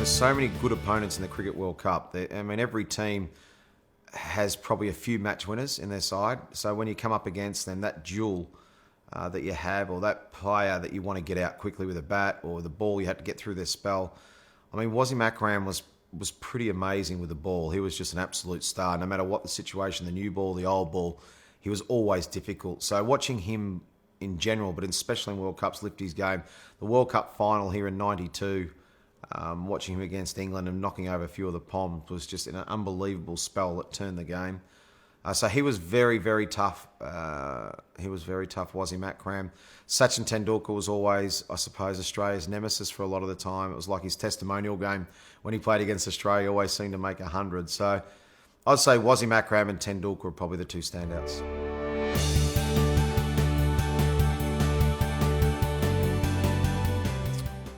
so many good opponents in the Cricket World Cup. Every team has probably a few match winners in their side. So when you come up against them, that duel that you have, or that player that you want to get out quickly with a bat, or the ball you had to get through their spell. Wasim Akram was pretty amazing with the ball. He was just an absolute star. No matter what the situation, the new ball, the old ball, he was always difficult. So watching him in general, but especially in World Cups, lift his game. The World Cup final here in '92, watching him against England and knocking over a few of the Poms was just an unbelievable spell that turned the game. So he was very, very tough. Wasim Akram. Sachin Tendulkar was always, I suppose, Australia's nemesis for a lot of the time. It was like his testimonial game when he played against Australia, always seemed to make 100. So I'd say Wasim Akram and Tendulkar are probably the two standouts.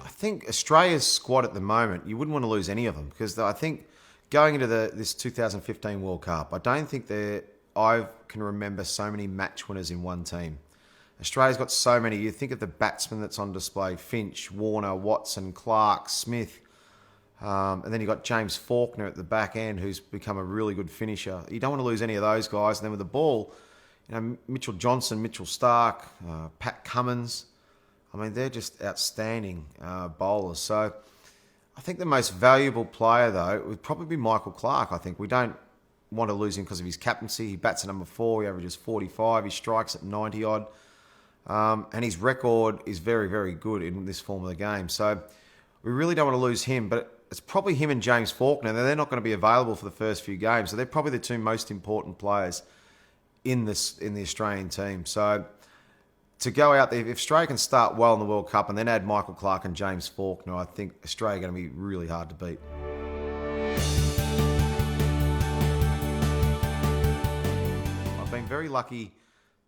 I think Australia's squad at the moment, you wouldn't want to lose any of them, because I think going into this 2015 World Cup, I don't think I can remember so many match winners in one team. Australia's got so many. You think of the batsmen that's on display: Finch, Warne, Watson, Clark, Smith, and then you've got James Faulkner at the back end, who's become a really good finisher. You don't want to lose any of those guys. And then with the ball, Mitchell Johnson, Mitchell Starc, Pat Cummins. They're just outstanding bowlers. So I think the most valuable player, though, would probably be Michael Clarke. I think we don't want to lose him because of his captaincy. He bats at number 4. He averages 45. He strikes at 90-odd. And his record is very, very good in this form of the game. So we really don't want to lose him. But it's probably him and James Faulkner. They're not going to be available for the first few games. So they're probably the two most important players in the Australian team. So to go out there, if Australia can start well in the World Cup and then add Michael Clarke and James Faulkner, I think Australia are going to be really hard to beat. I've been very lucky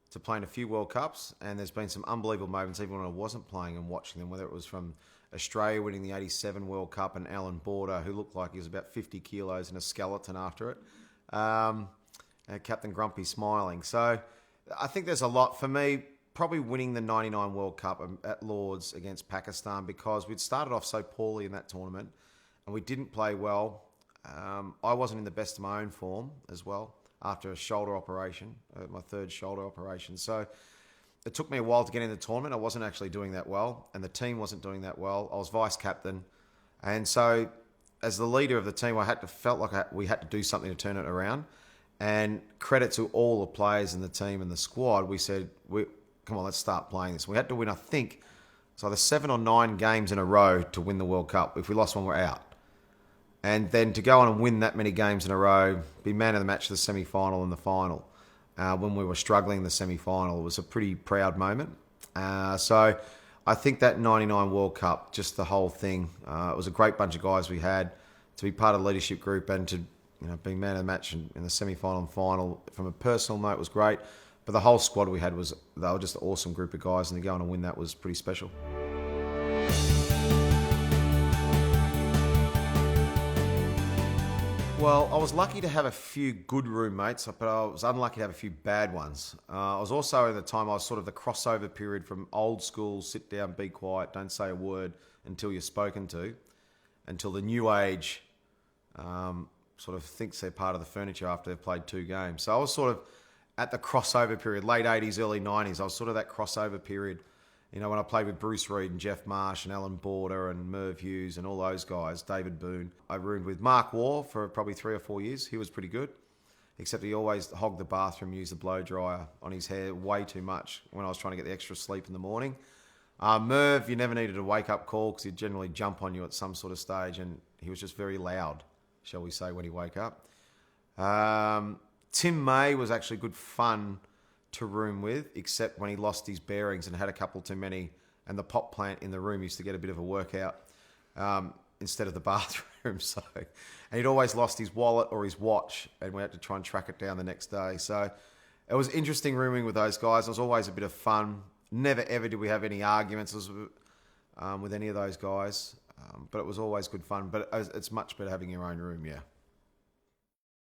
to play in a few World Cups, and there's been some unbelievable moments even when I wasn't playing and watching them, whether it was from Australia winning the '87 World Cup and Alan Border, who looked like he was about 50 kilos and a skeleton after it, and Captain Grumpy smiling. So I think there's a lot for me. Probably winning the '99 World Cup at Lords against Pakistan, because we'd started off so poorly in that tournament and we didn't play well. I wasn't in the best of my own form as well after a shoulder operation, my third shoulder operation. So it took me a while to get in the tournament. I wasn't actually doing that well, and the team wasn't doing that well. I was vice captain. And so as the leader of the team, felt like we had to do something to turn it around. And credit to all the players in the team and the squad, we said, come on, let's start playing this. We had to win, I think, it's either 7 or 9 games in a row to win the World Cup. If we lost one, we're out. And then to go on and win that many games in a row, be man of the match, the semi-final and the final, when we were struggling in the semi-final, it was a pretty proud moment. So I think that '99 World Cup, just the whole thing, it was a great bunch of guys we had to be part of the leadership group, and to being man of the match in the semi-final and final from a personal note was great. But the whole squad we had they were just an awesome group of guys, and to go on and win that was pretty special. Well, I was lucky to have a few good roommates, but I was unlucky to have a few bad ones. I was also, at the time, I was sort of the crossover period from old school, sit down, be quiet, don't say a word until you're spoken to, until the new age sort of thinks they're part of the furniture after they've played 2 games. So I was sort of at the crossover period, late 80s, early 90s. I was sort of that crossover period, when I played with Bruce Reid and Jeff Marsh and Alan Border and Merv Hughes and all those guys, David Boone. I roomed with Mark Waugh for probably 3 or 4 years. He was pretty good, except he always hogged the bathroom, used the blow dryer on his hair way too much when I was trying to get the extra sleep in the morning. Merv, you never needed a wake-up call because he'd generally jump on you at some sort of stage, and he was just very loud, shall we say, when he woke up. Tim May was actually good fun to room with, except when he lost his bearings and had a couple too many, and the pop plant in the room used to get a bit of a workout instead of the bathroom. And he'd always lost his wallet or his watch, and we had to try and track it down the next day. So it was interesting rooming with those guys. It was always a bit of fun. Never ever did we have any arguments with any of those guys, but it was always good fun. But it's much better having your own room, yeah.